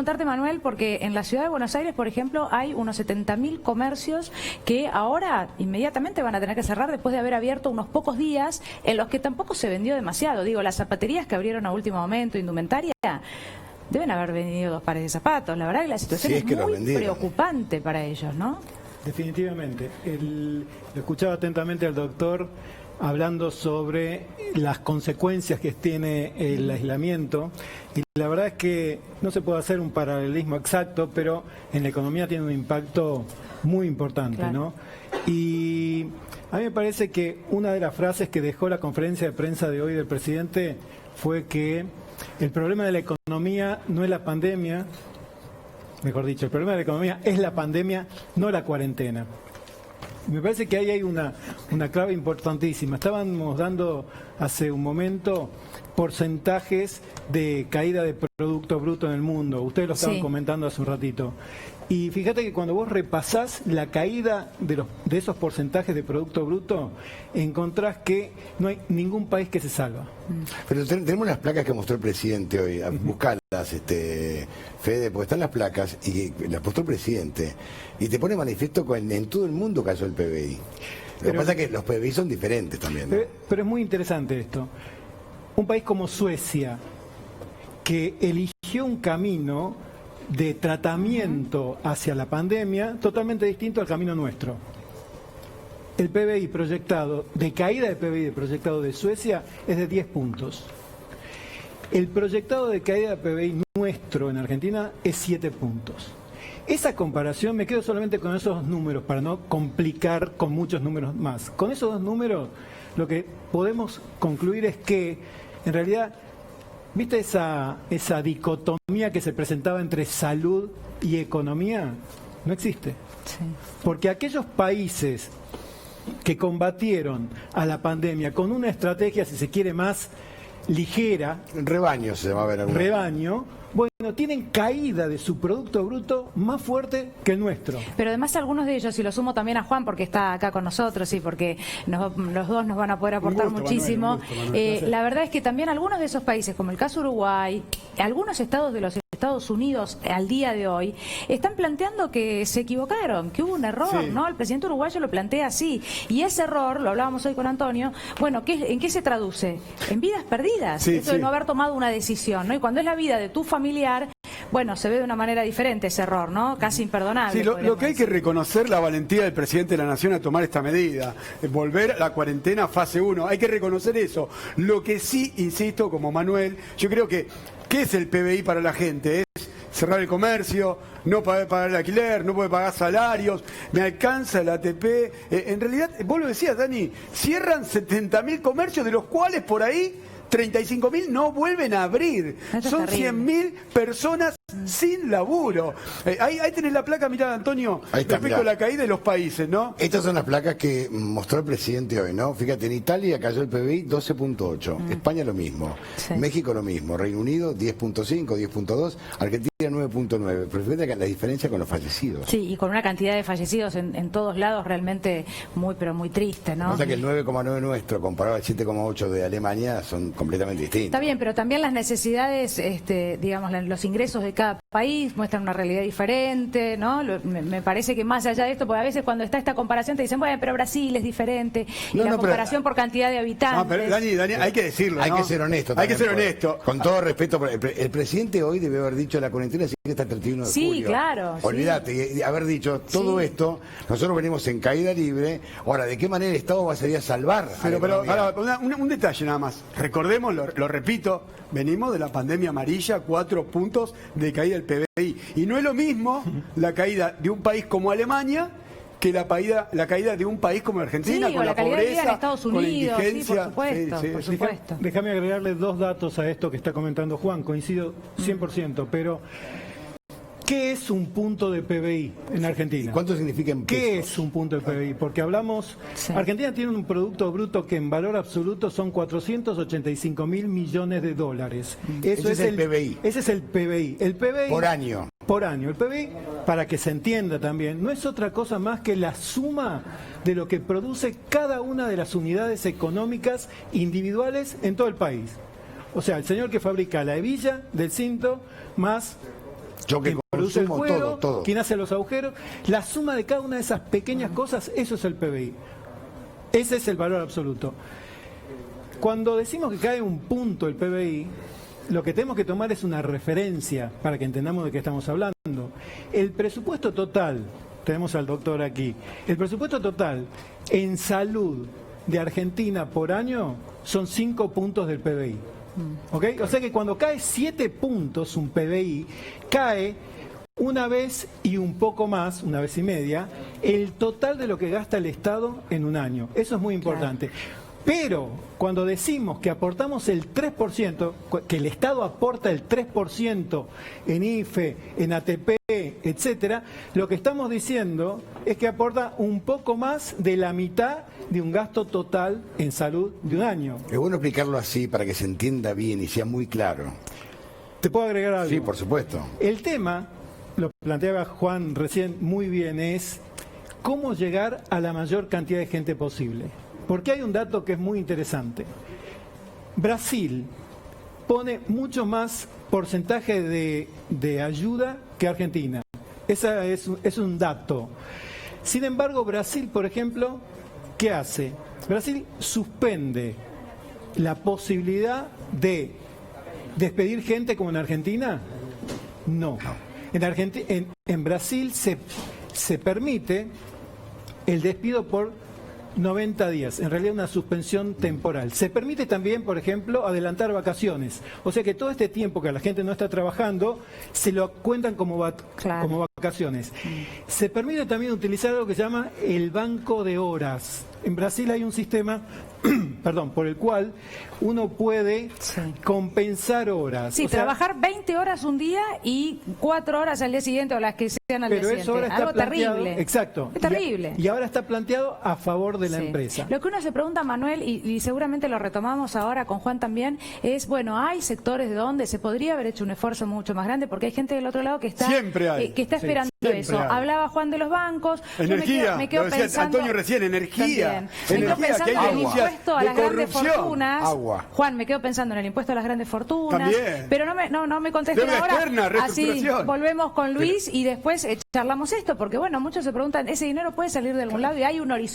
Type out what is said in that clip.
preguntarte, Manuel, porque en la ciudad de Buenos Aires, por ejemplo, hay unos 70.000 comercios que ahora inmediatamente van a tener que cerrar después de haber abierto unos pocos días en los que tampoco se vendió demasiado. Digo, las zapaterías que abrieron a último momento, indumentaria, deben haber vendido 2 pares de zapatos. La verdad que la situación es muy preocupante para ellos, ¿no? Definitivamente. Lo escuchaba atentamente al doctor hablando sobre las consecuencias que tiene el aislamiento, y la verdad es que no se puede hacer un paralelismo exacto, pero en la economía tiene un impacto muy importante, claro, ¿no? Y a mí me parece que una de las frases que dejó la conferencia de prensa de hoy del presidente fue que el problema de la economía no es la pandemia, mejor dicho, el problema de la economía es la pandemia, no la cuarentena. Me parece que ahí hay una clave importantísima. Estábamos dando hace un momento porcentajes de caída de Producto Bruto en el mundo. Ustedes lo estaban comentando hace un ratito. Y fíjate que cuando vos repasás la caída de esos porcentajes de Producto Bruto, encontrás que no hay ningún país que se salva. Pero tenemos las placas que mostró el presidente hoy. Buscalas, Fede, porque están las placas y las mostró el presidente. Y te pone manifiesto en todo el mundo cayó el PBI. Lo que pasa es que los PBI son diferentes también, ¿no? Pero es muy interesante esto. Un país como Suecia, que eligió un camino de tratamiento hacia la pandemia totalmente distinto al camino nuestro. El PBI proyectado, de caída de PBI proyectado de Suecia, es de 10 puntos. El proyectado de caída de PBI nuestro en Argentina es 7 puntos. Esa comparación, me quedo solamente con esos 2 números para no complicar con muchos números más. Con esos 2 números lo que podemos concluir es que en realidad, ¿viste esa dicotomía que se presentaba entre salud y economía? No existe. Sí. Porque aquellos países que combatieron a la pandemia con una estrategia, si se quiere, más ligera, rebaño se llama, rebaño, bueno, tienen caída de su Producto Bruto más fuerte que el nuestro. Pero además algunos de ellos, y lo sumo también a Juan porque está acá con nosotros y porque los dos nos van a poder aportar muchísimo, Manuel, la verdad es que también algunos de esos países, como el caso Uruguay, algunos estados de los Estados Unidos al día de hoy, están planteando que se equivocaron, que hubo un error, ¿no? El presidente uruguayo lo plantea así, y ese error, lo hablábamos hoy con Antonio, bueno, ¿en qué se traduce? En vidas perdidas, eso de no haber tomado una decisión, ¿no? Y cuando es la vida de tu familiar, bueno, se ve de una manera diferente ese error, ¿no? Casi imperdonable. Sí, lo que hay que reconocer la valentía del presidente de la Nación a tomar esta medida, volver a la cuarentena fase 1, hay que reconocer eso. Lo que sí, insisto, como Manuel, yo creo que, ¿qué es el PBI para la gente? Es cerrar el comercio, no poder pagar el alquiler, no poder pagar salarios, me alcanza el ATP. En realidad, vos lo decías, Dani, cierran 70.000 comercios, de los cuales por ahí 35.000 no vuelven a abrir. Son 100.000 personas sin laburo. Ahí tenés la placa, mirá, Antonio, respecto a la caída de los países, ¿no? Estas son las placas que mostró el presidente hoy, ¿no? Fíjate, en Italia cayó el PBI 12.8, España lo mismo, México lo mismo, Reino Unido 10.5, 10.2, Argentina 9.9, pero fíjate que la diferencia con los fallecidos. Sí, y con una cantidad de fallecidos en todos lados realmente pero muy triste, ¿no? O sea que el 9,9 nuestro comparado al 7,8 de Alemania son completamente distintos. Está bien, pero también las necesidades, digamos, los ingresos de cada país muestran una realidad diferente, ¿no? Me parece que más allá de esto, porque a veces cuando está esta comparación te dicen, bueno, pero Brasil es diferente, y la comparación por cantidad de habitantes. No, pero Dani, hay que decirlo, ¿no? Hay que ser honesto. Hay que ser honesto. Con todo respeto, el presidente hoy debe haber dicho la cuarentena sigue hasta el 31 de julio. Sí, claro. Olvídate, y haber dicho todo esto, nosotros venimos en caída libre. Ahora, ¿de qué manera el Estado va a salir a salvar? Pero ahora, un detalle nada más. Recordemos, lo repito, venimos de la pandemia amarilla, 4 puntos de caída del PBI. Y no es lo mismo la caída de un país como Alemania que la caída de un país como Argentina, con la pobreza, en Estados Unidos, con la indigencia. Por supuesto. Déjame agregarle 2 datos a esto que está comentando Juan, coincido 100%, pero ¿qué es un punto de PBI en Argentina? ¿Cuánto significa en pesos? ¿Qué es un punto de PBI? Porque hablamos, Argentina tiene un Producto Bruto que en valor absoluto son 485.000 millones de dólares. Ese es el PBI. Ese es el PBI. El PBI por año. Por año. El PBI, para que se entienda también, no es otra cosa más que la suma de lo que produce cada una de las unidades económicas individuales en todo el país. O sea, el señor que fabrica la hebilla del cinto más Choque, quien produce el consumo, fuego, todo. quien hace los agujeros. La suma de cada una de esas pequeñas cosas, eso es el PBI. Ese es el valor absoluto. Cuando decimos que cae un punto el PBI, lo que tenemos que tomar es una referencia para que entendamos de qué estamos hablando. El presupuesto total, tenemos al doctor aquí, el presupuesto total en salud de Argentina por año son 5 puntos del PBI. ¿Ok? O sea que cuando cae 7 puntos un PBI, cae una vez y un poco más, una vez y media, el total de lo que gasta el Estado en un año. Eso es muy importante. Claro. Pero cuando decimos que aportamos el 3%, que el Estado aporta el 3% en IFE, en ATP, etcétera, lo que estamos diciendo es que aporta un poco más de la mitad de un gasto total en salud de un año. Es bueno explicarlo así para que se entienda bien y sea muy claro. ¿Te puedo agregar algo? Sí, por supuesto. El tema, lo planteaba Juan recién muy bien, es cómo llegar a la mayor cantidad de gente posible. Porque hay un dato que es muy interesante. Brasil pone mucho más porcentaje de ayuda que Argentina. Ese es un dato. Sin embargo, Brasil, por ejemplo, ¿qué hace? Brasil suspende la posibilidad de despedir gente como en Argentina. No. En Brasil se permite el despido por 90 días, en realidad una suspensión temporal. Se permite también, por ejemplo, adelantar vacaciones. O sea que todo este tiempo que la gente no está trabajando, se lo cuentan como vacaciones. Se permite también utilizar algo que se llama el banco de horas. En Brasil hay un sistema por el cual uno puede compensar horas. Sí, trabajar 20 horas un día y 4 horas al día siguiente o las que sean al día siguiente. Eso ahora está algo planteado, terrible. Exacto. Es terrible. Y ahora está planteado a favor de la empresa. Lo que uno se pregunta, Manuel, y seguramente lo retomamos ahora con Juan también, es, bueno, hay sectores donde se podría haber hecho un esfuerzo mucho más grande porque hay gente del otro lado que está, que está esperando eso. Hablaba Juan de los bancos. Energía, me quedo lo decía pensando, Antonio recién, energía. Me quedo pensando en el impuesto a las grandes fortunas. Agua. Juan, me quedo pensando en el impuesto a las grandes fortunas. También. Pero no me contesten ahora. Externa, así volvemos con Luis y después charlamos esto, porque bueno, muchos se preguntan, ¿ese dinero puede salir de algún lado? Y hay un horizonte